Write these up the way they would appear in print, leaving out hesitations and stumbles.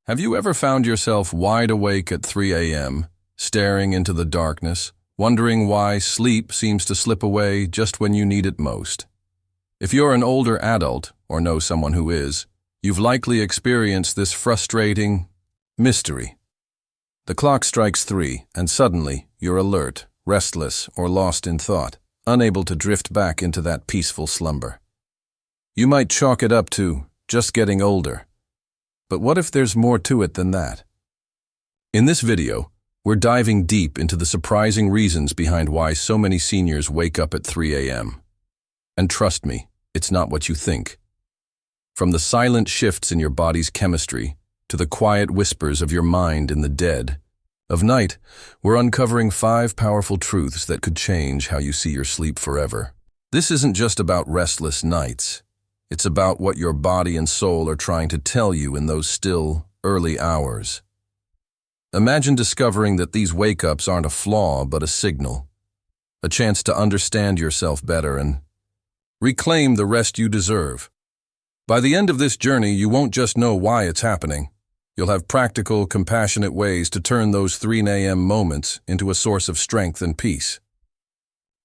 Have you ever found yourself wide awake at 3 a.m., staring into the darkness, wondering why sleep seems to slip away just when you need it most? If you're an older adult, or know someone who is, you've likely experienced this frustrating mystery. The clock strikes 3, and suddenly you're alert, restless, or lost in thought, unable to drift back into that peaceful slumber. You might chalk it up to just getting older. But what if there's more to it than that? In this video, we're diving deep into the surprising reasons behind why so many seniors wake up at 3 a.m. And trust me, it's not what you think. From the silent shifts in your body's chemistry to the quiet whispers of your mind in the dead of night, we're uncovering 5 powerful truths that could change how you see your sleep forever. This isn't just about restless nights. It's about what your body and soul are trying to tell you in those still, early hours. Imagine discovering that these wake-ups aren't a flaw but a signal, a chance to understand yourself better and reclaim the rest you deserve. By the end of this journey, you won't just know why it's happening. You'll have practical, compassionate ways to turn those 3 a.m. moments into a source of strength and peace.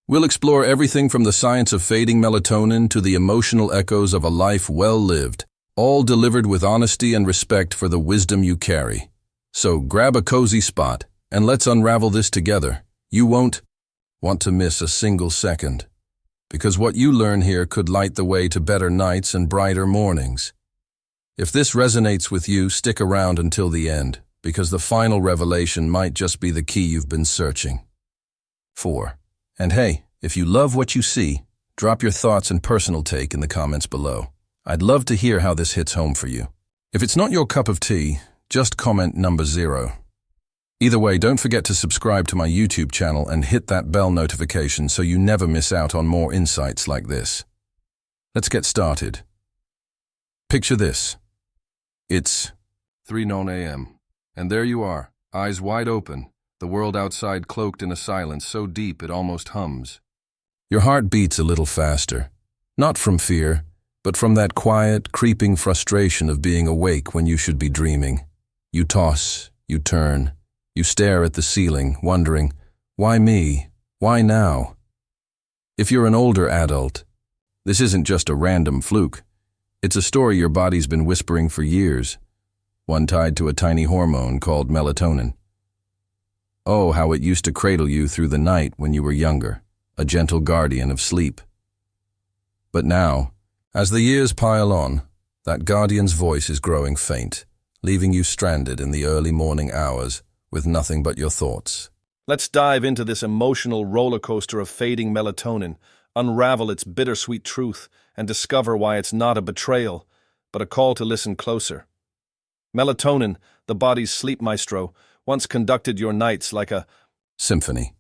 We'll explore everything from the science of fading melatonin to the emotional echoes of a life well lived, all delivered with honesty and respect for the wisdom you carry. So grab a cozy spot and let's unravel this together. You won't want to miss a single second, because what you learn here could light the way to better nights and brighter mornings. If this resonates with you, stick around until the end, because the final revelation might just be the key you've been searching for. And hey, if you love what you see, drop your thoughts and personal take in the comments below. I'd love to hear how this hits home for you. If it's not your cup of tea, just comment number 0. Either way, don't forget to subscribe to my YouTube channel and hit that bell notification so you never miss out on more insights like this. Let's get started. Picture this. It's 3 a.m. and there you are, eyes wide open, the world outside cloaked in a silence so deep it almost hums. Your heart beats a little faster, not from fear, but from that quiet, creeping frustration of being awake when you should be dreaming. You toss, you turn, you stare at the ceiling, wondering, why me? Why now? If you're an older adult, this isn't just a random fluke. It's a story your body's been whispering for years, one tied to a tiny hormone called melatonin. Oh, how it used to cradle you through the night when you were younger, a gentle guardian of sleep. But now, as the years pile on, that guardian's voice is growing faint, leaving you stranded in the early morning hours with nothing but your thoughts. Let's dive into this emotional roller coaster of fading melatonin, unravel its bittersweet truth, and discover why it's not a betrayal, but a call to listen closer. Melatonin, the body's sleep maestro, once conducted your nights like a symphony.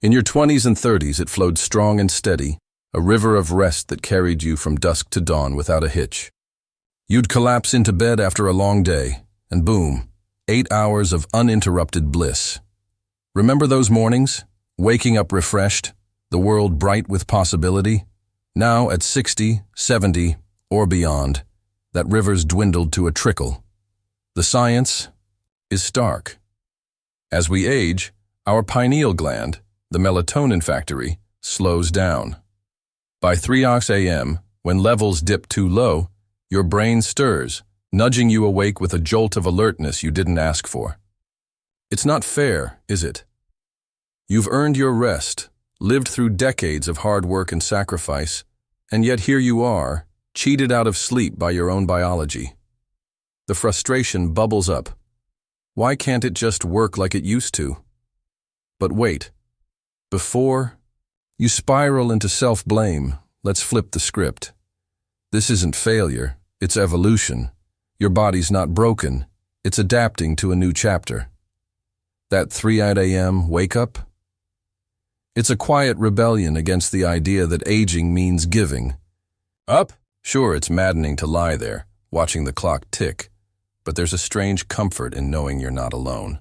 In your 20s and 30s, it flowed strong and steady, a river of rest that carried you from dusk to dawn without a hitch. You'd collapse into bed after a long day, and boom, 8 hours of uninterrupted bliss. Remember those mornings? Waking up refreshed, the world bright with possibility? Now at 60, 70, or beyond, that river's dwindled to a trickle. The science is stark. As we age, our pineal gland, the melatonin factory, slows down. By 3 a.m., when levels dip too low, your brain stirs, nudging you awake with a jolt of alertness you didn't ask for. It's not fair, is it? You've earned your rest, lived through decades of hard work and sacrifice, and yet here you are, cheated out of sleep by your own biology. The frustration bubbles up. Why can't it just work like it used to? But wait. Before you spiral into self-blame, let's flip the script. This isn't failure, it's evolution. Your body's not broken, it's adapting to a new chapter. That 3 a.m. wake-up? It's a quiet rebellion against the idea that aging means giving up. Sure, it's maddening to lie there, watching the clock tick, but there's a strange comfort in knowing you're not alone.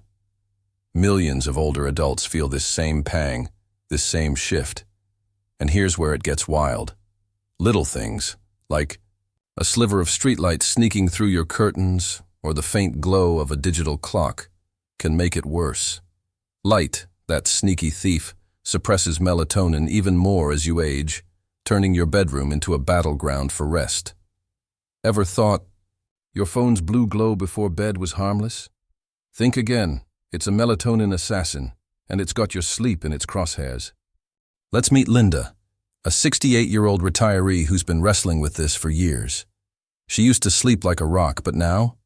Millions of older adults feel this same pang, this same shift. And here's where it gets wild. Little things, like a sliver of streetlight sneaking through your curtains, or the faint glow of a digital clock can make it worse. Light, that sneaky thief, suppresses melatonin even more as you age, turning your bedroom into a battleground for rest. Ever thought your phone's blue glow before bed was harmless? Think again. It's a melatonin assassin, and it's got your sleep in its crosshairs. Let's meet Linda, a 68-year-old retiree who's been wrestling with this for years. She used to sleep like a rock, but now,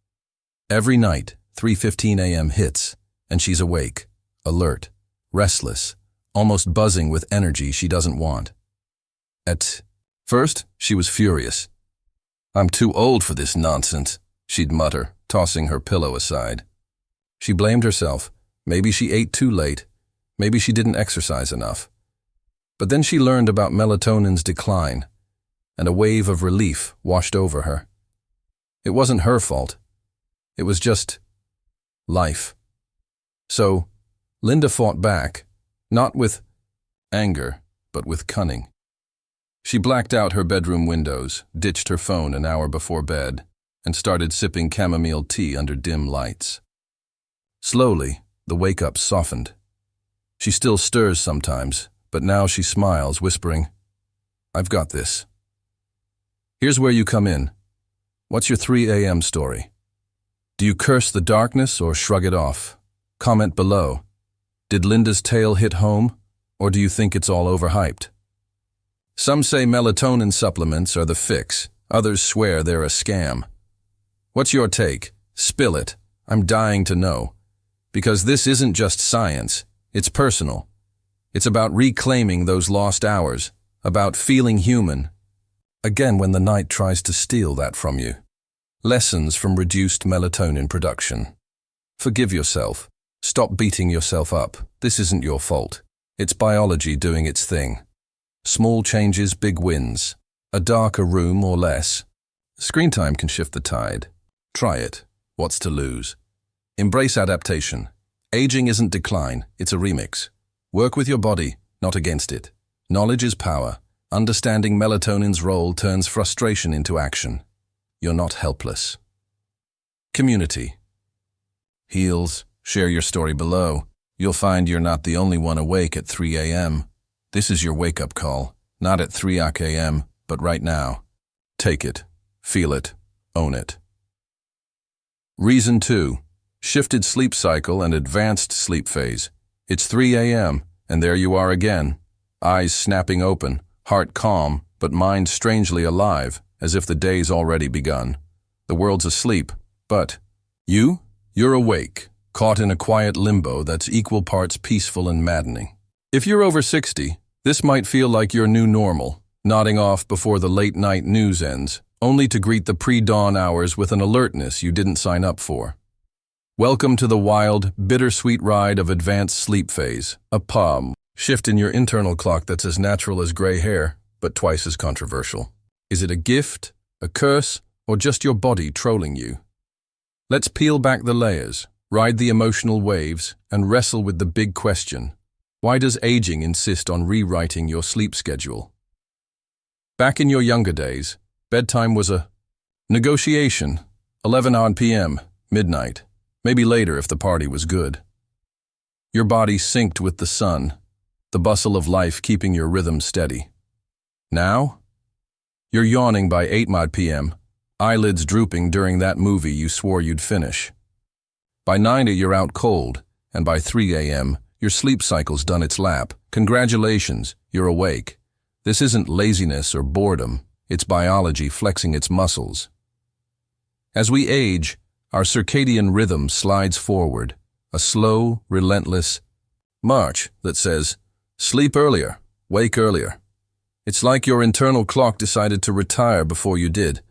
every night, 3:15 a.m. hits, and she's awake, alert, restless, almost buzzing with energy she doesn't want. At first, she was furious. "I'm too old for this nonsense," she'd mutter, tossing her pillow aside. She blamed herself. Maybe she ate too late. Maybe she didn't exercise enough. But then she learned about melatonin's decline, and a wave of relief washed over her. It wasn't her fault. It was just life. So, Linda fought back, not with anger, but with cunning. She blacked out her bedroom windows, ditched her phone an hour before bed, and started sipping chamomile tea under dim lights. Slowly, the wake-up softened. She still stirs sometimes, but now she smiles, whispering, "I've got this." Here's where you come in. What's your 3 a.m. story? Do you curse the darkness or shrug it off? Comment below. Did Linda's tale hit home, or do you think it's all overhyped? Some say melatonin supplements are the fix. Others swear they're a scam. What's your take? Spill it. I'm dying to know. Because this isn't just science, it's personal. It's about reclaiming those lost hours, about feeling human. Again, when the night tries to steal that from you. Lessons from reduced melatonin production. Forgive yourself. Stop beating yourself up. This isn't your fault. It's biology doing its thing. Small changes, big wins. A darker room or less. Screen time can shift the tide. Try it. What's to lose? Embrace adaptation. Aging isn't decline, it's a remix. Work with your body, not against it. Knowledge is power. Understanding melatonin's role turns frustration into action. You're not helpless. Community. Heals, share your story below. You'll find you're not the only one awake at 3 a.m. This is your wake-up call, not at 3 a.m., but right now. Take it, feel it, own it. Reason 2. Shifted sleep cycle and advanced sleep phase. It's 3 a.m., and there you are again. Eyes snapping open, heart calm, but mind strangely alive, as if the day's already begun. The world's asleep, but you're awake, caught in a quiet limbo that's equal parts peaceful and maddening. If you're over 60, this might feel like your new normal, nodding off before the late-night news ends, only to greet the pre-dawn hours with an alertness you didn't sign up for. Welcome to the wild, bittersweet ride of advanced sleep phase, a shift in your internal clock that's as natural as gray hair, but twice as controversial. Is it a gift, a curse, or just your body trolling you? Let's peel back the layers, ride the emotional waves, and wrestle with the big question. Why does aging insist on rewriting your sleep schedule? Back in your younger days, bedtime was a negotiation, 11 p.m., midnight. Maybe later if the party was good. Your body synced with the sun, the bustle of life keeping your rhythm steady. Now, you're yawning by 8 p.m., eyelids drooping during that movie you swore you'd finish. By 9 you're out cold, and by 3 a.m., your sleep cycle's done its lap. Congratulations, you're awake. This isn't laziness or boredom, it's biology flexing its muscles. As we age, our circadian rhythm slides forward, a slow, relentless march that says, sleep earlier, wake earlier. It's like your internal clock decided to retire before you did,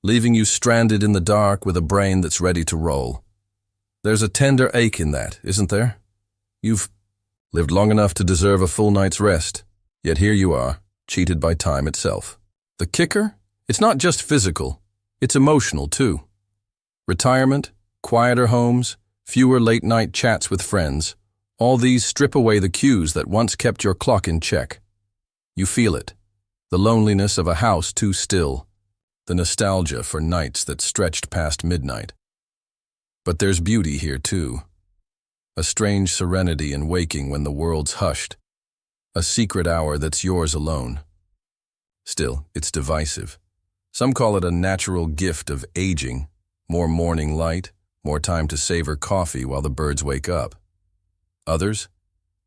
leaving you stranded in the dark with a brain that's ready to roll. There's a tender ache in that, isn't there? You've lived long enough to deserve a full night's rest, yet here you are, cheated by time itself. The kicker? It's not just physical, it's emotional too. Retirement, quieter homes, fewer late-night chats with friends, all these strip away the cues that once kept your clock in check. You feel it, the loneliness of a house too still, the nostalgia for nights that stretched past midnight. But there's beauty here too. A strange serenity in waking when the world's hushed. A secret hour that's yours alone. Still, it's divisive. Some call it a natural gift of aging, more morning light, more time to savor coffee while the birds wake up. Others,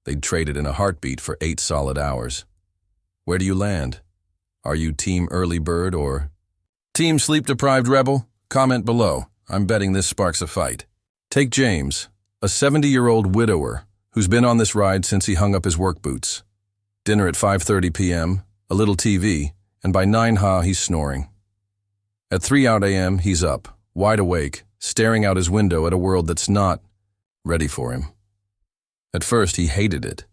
they'd trade it in a heartbeat for 8 solid hours. Where do you land? Are you team early bird or team sleep-deprived rebel? Comment below. I'm betting this sparks a fight. Take James, a 70-year-old widower who's been on this ride since he hung up his work boots. Dinner at 5:30 p.m., a little TV, and by 9 he's snoring. At 3 a.m., he's up, wide awake, staring out his window at a world that's not ready for him. At first, he hated it.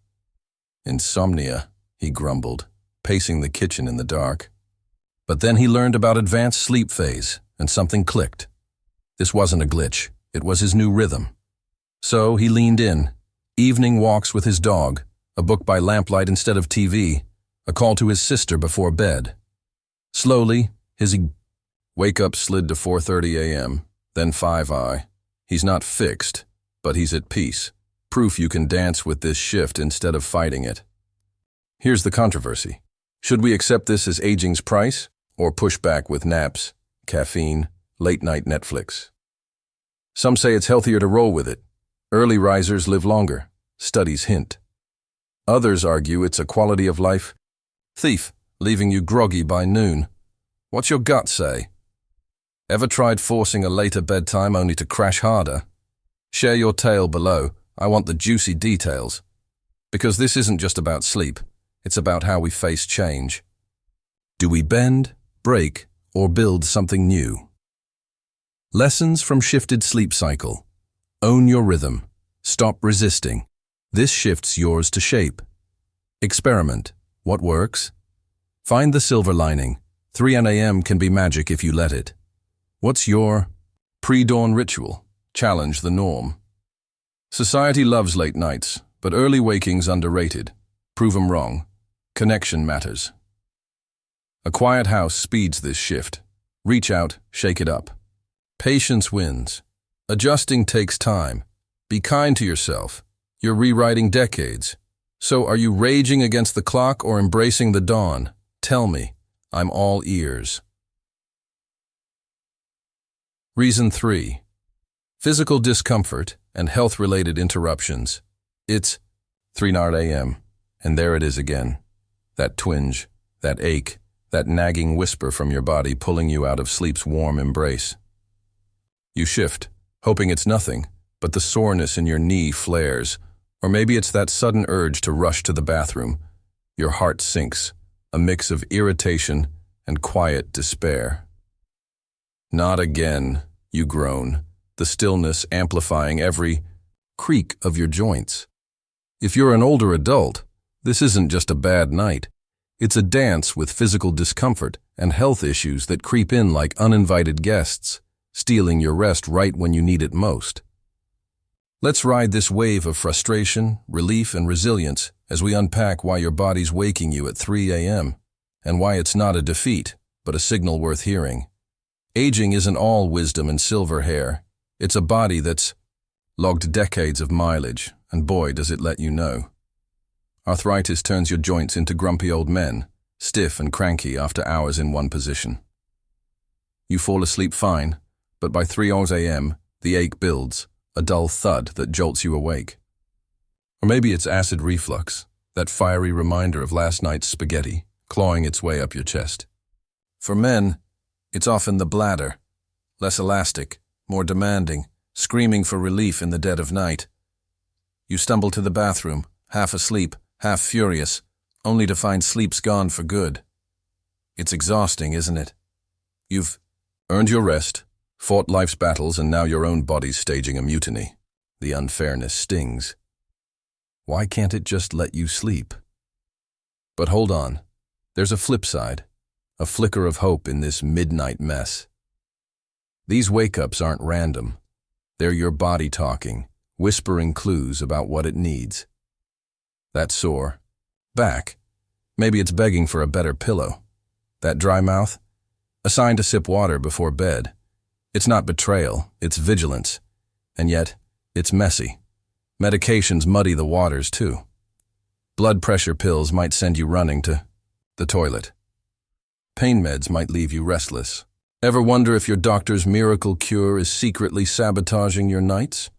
Insomnia, he grumbled, pacing the kitchen in the dark. But then he learned about advanced sleep phase, and something clicked. This wasn't a glitch, it was his new rhythm. So he leaned in, evening walks with his dog, a book by lamplight instead of TV, a call to his sister before bed. Slowly, his wake-up slid to 4:30 a.m., then 5 He's not fixed, but he's at peace. Proof you can dance with this shift instead of fighting it. Here's the controversy. Should we accept this as aging's price, or push back with naps, caffeine, late-night Netflix? Some say it's healthier to roll with it. Early risers live longer, studies hint. Others argue it's a quality of life thief, leaving you groggy by noon. What's your gut say? Ever tried forcing a later bedtime only to crash harder? Share your tale below. I want the juicy details. Because this isn't just about sleep, it's about how we face change. Do we bend, break, or build something new? Lessons from shifted sleep cycle. Own your rhythm. Stop resisting. This shift's yours to shape. Experiment. What works? Find the silver lining. 3 a.m. can be magic if you let it. What's your pre-dawn ritual? Challenge the norm. Society loves late nights, but early waking's underrated. Prove 'em wrong. Connection matters. A quiet house speeds this shift. Reach out, shake it up. Patience wins. Adjusting takes time. Be kind to yourself. You're rewriting decades. So are you raging against the clock or embracing the dawn? Tell me. I'm all ears. Reason 3. Physical discomfort and health-related interruptions. It's 3 a.m., and there it is again. That twinge, that ache, that nagging whisper from your body pulling you out of sleep's warm embrace. You shift, hoping it's nothing, but the soreness in your knee flares, or maybe it's that sudden urge to rush to the bathroom. Your heart sinks, a mix of irritation and quiet despair. Not again, you groan, the stillness amplifying every creak of your joints. If you're an older adult, this isn't just a bad night. It's a dance with physical discomfort and health issues that creep in like uninvited guests, stealing your rest right when you need it most. Let's ride this wave of frustration, relief, and resilience as we unpack why your body's waking you at 3 a.m. and why it's not a defeat, but a signal worth hearing. Aging isn't all wisdom and silver hair. It's a body that's logged decades of mileage, and boy, does it let you know. Arthritis turns your joints into grumpy old men, stiff and cranky after hours in one position. You fall asleep fine, but by 3 a.m., the ache builds, a dull thud that jolts you awake. Or maybe it's acid reflux, that fiery reminder of last night's spaghetti, clawing its way up your chest. For men, it's often the bladder, less elastic, more demanding, screaming for relief in the dead of night. You stumble to the bathroom, half asleep, half furious, only to find sleep's gone for good. It's exhausting, isn't it? You've earned your rest, fought life's battles, and now your own body's staging a mutiny. The unfairness stings. Why can't it just let you sleep? But hold on. There's a flip side, a flicker of hope in this midnight mess. These wake-ups aren't random. They're your body talking, whispering clues about what it needs. That sore back, maybe it's begging for a better pillow. That dry mouth, a sign to sip water before bed. It's not betrayal, it's vigilance. And yet, it's messy. Medications muddy the waters, too. Blood pressure pills might send you running to the toilet. Pain meds might leave you restless. Ever wonder if your doctor's miracle cure is secretly sabotaging your nights?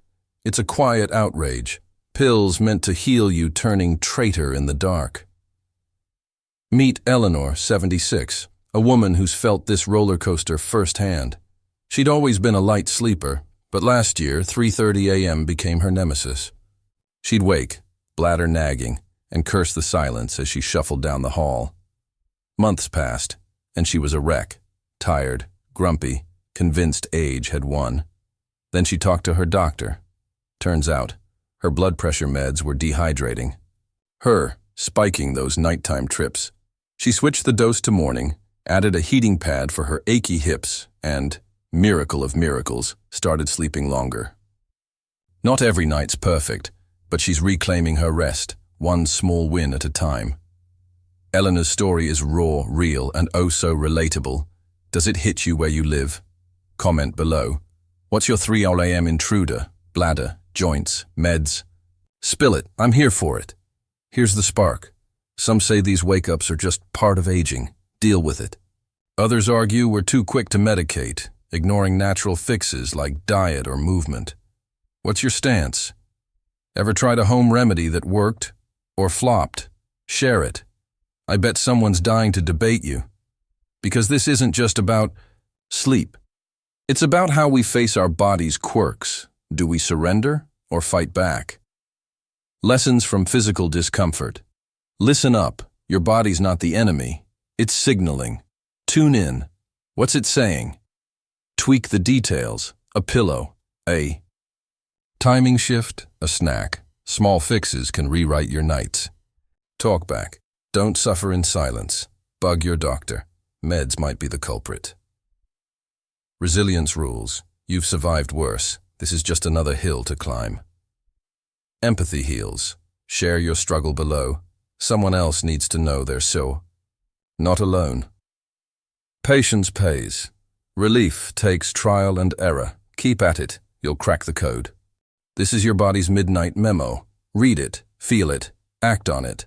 It's a quiet outrage. Pills meant to heal you turning traitor in the dark. Meet Eleanor, 76, a woman who's felt this roller coaster firsthand. She'd always been a light sleeper, but last year, 3:30 a.m. became her nemesis. She'd wake, bladder nagging, and curse the silence as she shuffled down the hall. Months passed, and she was a wreck, tired, grumpy, convinced age had won. Then she talked to her doctor. Turns out, her blood pressure meds were dehydrating. Her spiking those nighttime trips. She switched the dose to morning, added a heating pad for her achy hips, and, miracle of miracles, started sleeping longer. Not every night's perfect, but she's reclaiming her rest, one small win at a time. Eleanor's story is raw, real, and oh so relatable. Does it hit you where you live? Comment below. What's your 3 a.m. intruder? Bladder, joints, meds? Spill it, I'm here for it. Here's the spark. Some say these wake-ups are just part of aging. Deal with it. Others argue we're too quick to medicate, ignoring natural fixes like diet or movement. What's your stance? Ever tried a home remedy that worked or flopped? Share it. I bet someone's dying to debate you. Because this isn't just about sleep. It's about how we face our body's quirks. Do we surrender or fight back? Lessons from physical discomfort. Listen up. Your body's not the enemy. It's signaling. Tune in. What's it saying? Tweak the details. A pillow. A timing shift. A snack. Small fixes can rewrite your nights. Talk back. Don't suffer in silence. Bug your doctor. Meds might be the culprit. Resilience rules. You've survived worse. This is just another hill to climb. Empathy heals. Share your struggle below. Someone else needs to know they're so not alone. Patience pays. Relief takes trial and error. Keep at it. You'll crack the code. This is your body's midnight memo. Read it, feel it, act on it.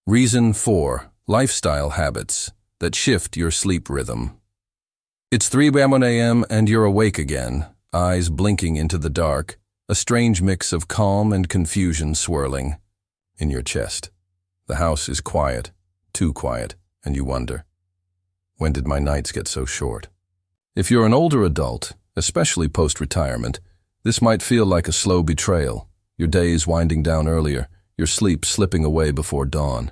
Reason 4. Lifestyle habits that shift your sleep rhythm. It's 3 a.m. and you're awake again, eyes blinking into the dark, a strange mix of calm and confusion swirling in your chest. The house is quiet, too quiet, and you wonder, when did my nights get so short? If you're an older adult, especially post-retirement, this might feel like a slow betrayal, your days winding down earlier, your sleep slipping away before dawn.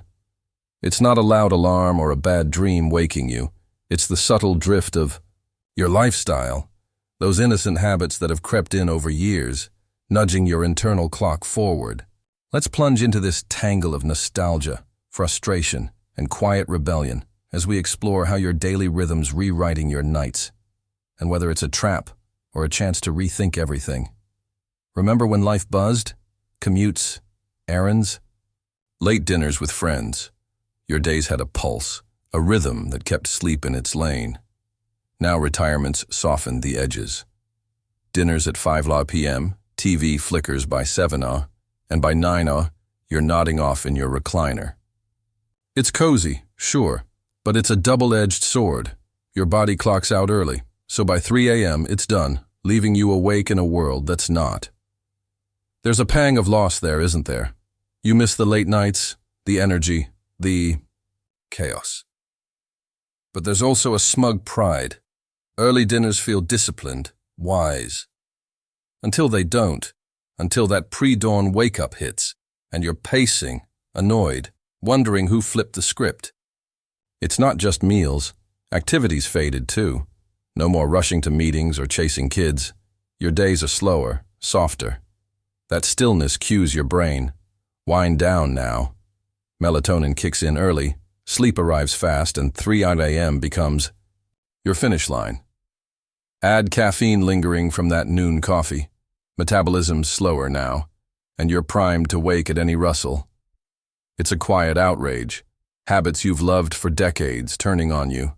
It's not a loud alarm or a bad dream waking you. It's the subtle drift of your lifestyle, those innocent habits that have crept in over years, nudging your internal clock forward. Let's plunge into this tangle of nostalgia, frustration, and quiet rebellion as we explore how your daily rhythm's rewriting your nights, and whether it's a trap or a chance to rethink everything. Remember when life buzzed? Commutes, errands, late dinners with friends. Your days had a pulse, a rhythm that kept sleep in its lane. Now retirements soften the edges. Dinners at 5 p.m., TV flickers by 7 and by 9 you're nodding off in your recliner. It's cozy, sure, but it's a double-edged sword. Your body clocks out early, so by 3 a.m. it's done, leaving you awake in a world that's not. There's a pang of loss there, isn't there? You miss the late nights, the energy, the chaos. But there's also a smug pride. Early dinners feel disciplined, wise. Until they don't, until that pre-dawn wake-up hits, and you're pacing, annoyed, wondering who flipped the script. It's not just meals. Activities faded too. No more rushing to meetings or chasing kids. Your days are slower, softer. That stillness cues your brain. Wind down now. Melatonin kicks in early, sleep arrives fast, and 3 a.m. becomes your finish line. Add caffeine lingering from that noon coffee. Metabolism's slower now, and you're primed to wake at any rustle. It's a quiet outrage, habits you've loved for decades turning on you.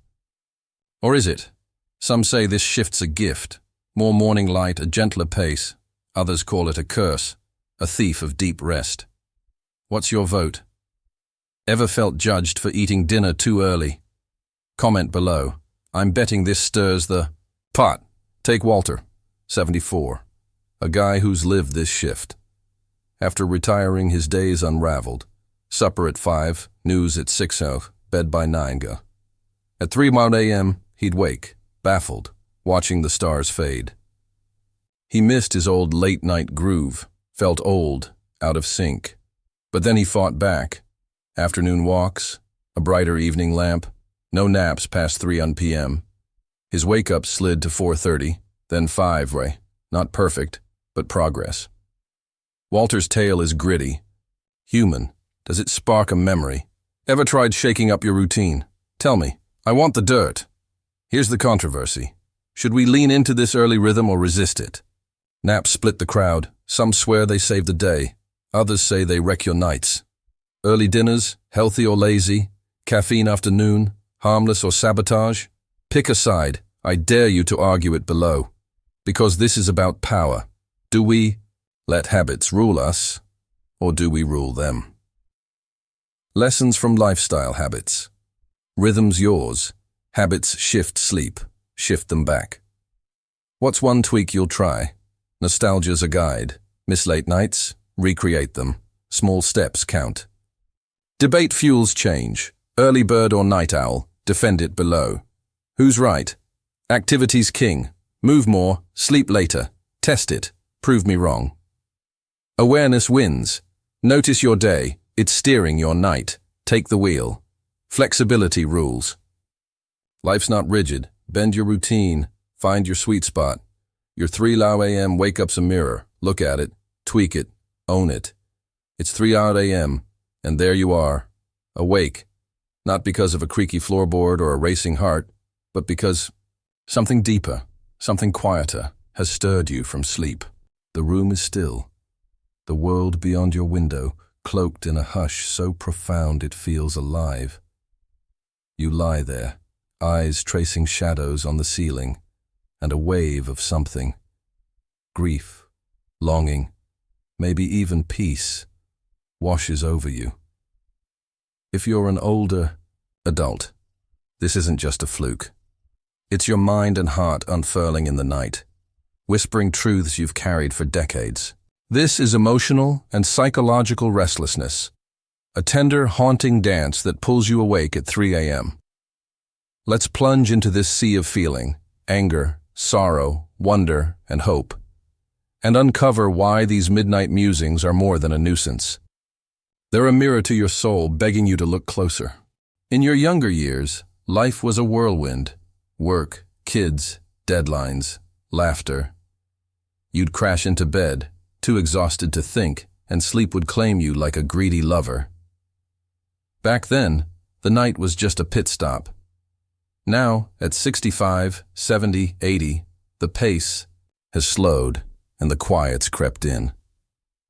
Or is it? Some say this shift's a gift. More morning light, a gentler pace, Others call it a curse, a thief of deep rest. What's your vote? Ever felt judged for eating dinner too early? Comment below. I'm betting this stirs the pot. Take Walter, 74, a guy who's lived this shift. After retiring, his days unraveled. Supper at 5, news at 6, bed by 9. At 3 a.m., he'd wake, baffled, watching the stars fade. He missed his old late-night groove, felt old, out of sync. But then he fought back. Afternoon walks, a brighter evening lamp, no naps past 3 p.m. His wake-up slid to 4:30, then 5, not perfect, but progress. Walter's tale is gritty. Human. Does it spark a memory? Ever tried shaking up your routine? Tell me. I want the dirt. Here's the controversy. Should we lean into this early rhythm or resist it? Naps split the crowd. Some swear they save the day. Others say they wreck your nights. Early dinners, healthy or lazy? Caffeine after noon, harmless or sabotage? Pick a side. I dare you to argue it below. Because this is about power. Do we let habits rule us, or do we rule them? Lessons from lifestyle habits. Rhythm's yours. Habits shift sleep. Shift them back. What's one tweak you'll try? Nostalgia's a guide. Miss late nights? Recreate them. Small steps count. Debate fuels change. Early bird or night owl? Defend it below. Who's right? Activity's king. Move more, sleep later. Test it. Prove me wrong. Awareness wins. Notice your day. It's steering your night. Take the wheel. Flexibility rules. Life's not rigid. Bend your routine. Find your sweet spot. Your 3 a.m. wake-up's a mirror. Look at it. Tweak it. Own it. It's 3 a.m. and there you are. Awake. Not because of a creaky floorboard or a racing heart, but because something deeper, something quieter, has stirred you from sleep. The room is still. The world beyond your window, cloaked in a hush so profound it feels alive. You lie there, eyes tracing shadows on the ceiling, and a wave of something. Grief, longing, maybe even peace, washes over you. If you're an older adult, this isn't just a fluke. It's your mind and heart unfurling in the night, whispering truths you've carried for decades. This is emotional and psychological restlessness, a tender, haunting dance that pulls you awake at 3 a.m. Let's plunge into this sea of feeling, anger, sorrow, wonder, and hope, and uncover why these midnight musings are more than a nuisance. They're a mirror to your soul, begging you to look closer. In your younger years, life was a whirlwind. Work, kids, deadlines, laughter. You'd crash into bed, too exhausted to think, and sleep would claim you like a greedy lover. Back then, the night was just a pit stop. Now, at 65, 70, 80, the pace has slowed and the quiet's crept in.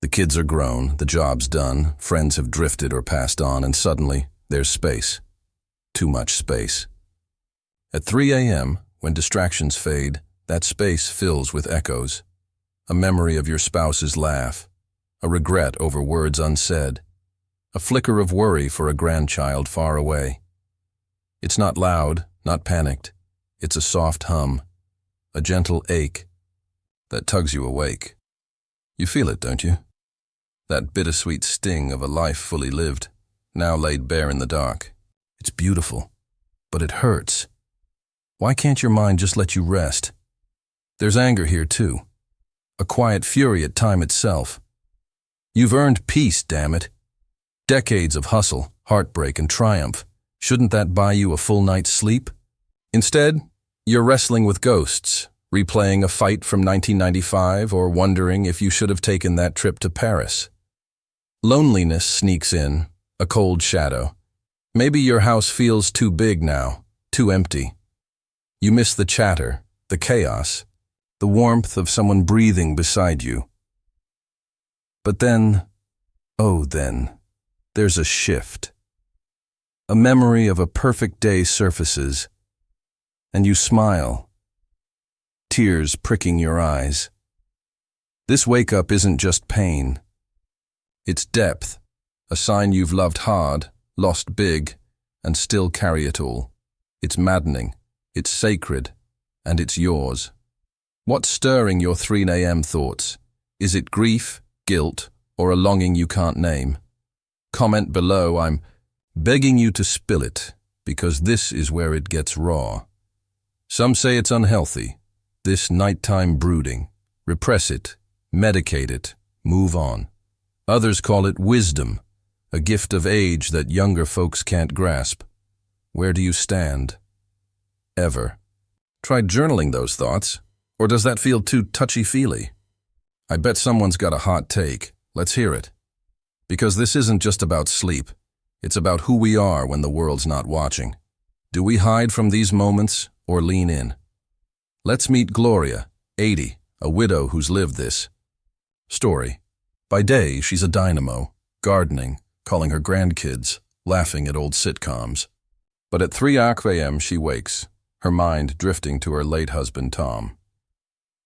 The kids are grown, the job's done, friends have drifted or passed on, and suddenly there's space. Too much space. At 3 a.m., when distractions fade, that space fills with echoes. A memory of your spouse's laugh, a regret over words unsaid, a flicker of worry for a grandchild far away. It's not loud, not panicked. It's a soft hum, a gentle ache that tugs you awake. You feel it, don't you? That bittersweet sting of a life fully lived, now laid bare in the dark. It's beautiful, but it hurts. Why can't your mind just let you rest? There's anger here too, a quiet fury at time itself. You've earned peace, damn it. Decades of hustle, heartbreak, and triumph. Shouldn't that buy you a full night's sleep? Instead, you're wrestling with ghosts, replaying a fight from 1995 or wondering if you should have taken that trip to Paris. Loneliness sneaks in, a cold shadow. Maybe your house feels too big now, too empty. You miss the chatter, the chaos, the warmth of someone breathing beside you. But then, oh then, there's a shift. A memory of a perfect day surfaces, and you smile, tears pricking your eyes. This wake-up isn't just pain. It's depth, a sign you've loved hard, lost big, and still carry it all. It's maddening, it's sacred, and it's yours. What's stirring your 3 a.m. thoughts? Is it grief, guilt, or a longing you can't name? Comment below. I'm begging you to spill it, because this is where it gets raw. Some say it's unhealthy, this nighttime brooding. Repress it, medicate it, move on. Others call it wisdom, a gift of age that younger folks can't grasp. Where do you stand? Ever tried journaling those thoughts? Or does that feel too touchy-feely? I bet someone's got a hot take. Let's hear it. Because this isn't just about sleep. It's about who we are when the world's not watching. Do we hide from these moments or lean in? Let's meet Gloria, 80, a widow who's lived this. Story. By day, she's a dynamo, gardening, calling her grandkids, laughing at old sitcoms. But at 3 a.m. she wakes, her mind drifting to her late husband Tom.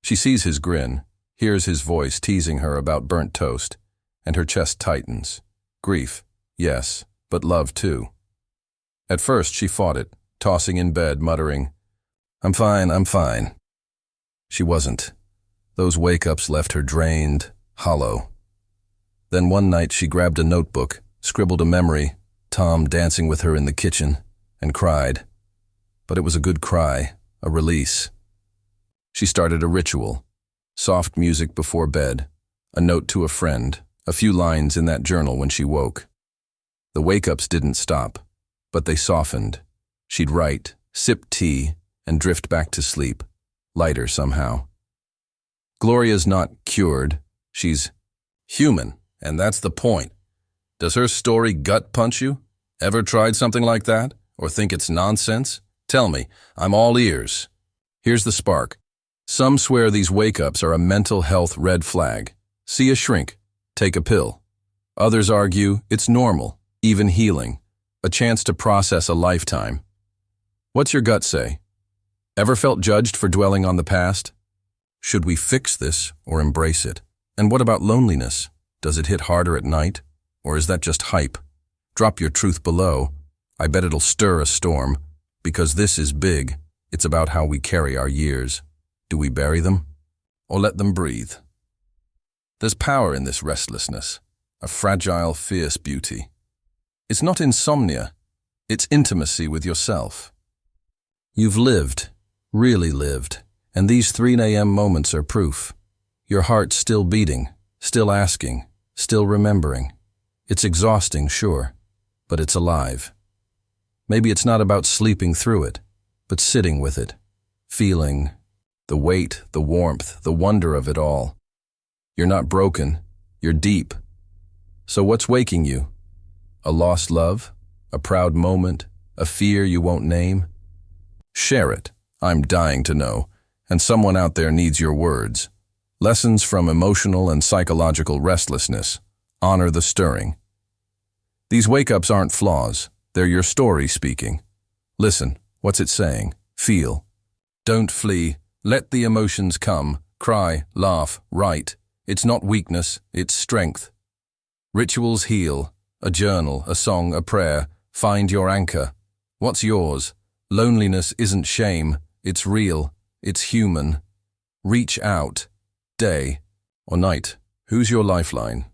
She sees his grin, hears his voice teasing her about burnt toast, and her chest tightens. Grief, yes, but love too. At first she fought it, tossing in bed, muttering, I'm fine, I'm fine. She wasn't. Those wake-ups left her drained, hollow. Then one night she grabbed a notebook, scribbled a memory, Tom dancing with her in the kitchen, and cried. But it was a good cry, a release. She started a ritual. Soft music before bed, a note to a friend, a few lines in that journal when she woke. The wake-ups didn't stop, but they softened. She'd write, sip tea, and drift back to sleep, lighter somehow. Gloria's not cured, she's human, and that's the point. Does her story gut punch you? Ever tried something like that? Or think it's nonsense? Tell me, I'm all ears. Here's the spark. Some swear these wake-ups are a mental health red flag. See a shrink, take a pill. Others argue it's normal, even healing, a chance to process a lifetime. What's your gut say? Ever felt judged for dwelling on the past? Should we fix this or embrace it? And what about loneliness? Does it hit harder at night? Or is that just hype? Drop your truth below. I bet it'll stir a storm, because this is big. It's about how we carry our years. Do we bury them, or let them breathe? There's power in this restlessness, a fragile, fierce beauty. It's not insomnia, it's intimacy with yourself. You've lived, really lived, and these 3 a.m. moments are proof. Your heart's still beating, still asking, still remembering. It's exhausting, sure, but it's alive. Maybe it's not about sleeping through it, but sitting with it, feeling the weight, the warmth, the wonder of it all. You're not broken, you're deep. So what's waking you? A lost love? A proud moment? A fear you won't name? Share it. I'm dying to know, and someone out there needs your words. Lessons from emotional and psychological restlessness. Honor the stirring. These wake-ups aren't flaws, they're your story speaking. Listen, what's it saying? Feel. Don't flee. Let the emotions come, cry, laugh, write. It's not weakness, it's strength. Rituals heal, a journal, a song, a prayer. Find your anchor. What's yours? Loneliness isn't shame, it's real, it's human. Reach out. Day or night. Who's your lifeline?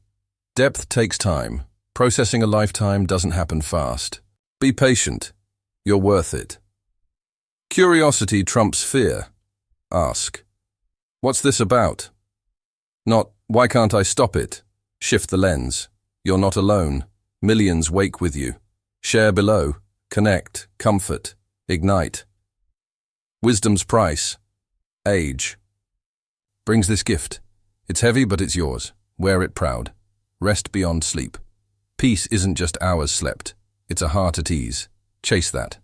Depth takes time. Processing a lifetime doesn't happen fast. Be patient. You're worth it. Curiosity trumps fear. Ask, what's this about? Not, why can't I stop it? Shift the lens. You're not alone. Millions wake with you. Share below. Connect. Comfort. Ignite. Wisdom's price. Age. Brings this gift. It's heavy, but it's yours. Wear it proud. Rest beyond sleep. Peace isn't just hours slept. It's a heart at ease. Chase that.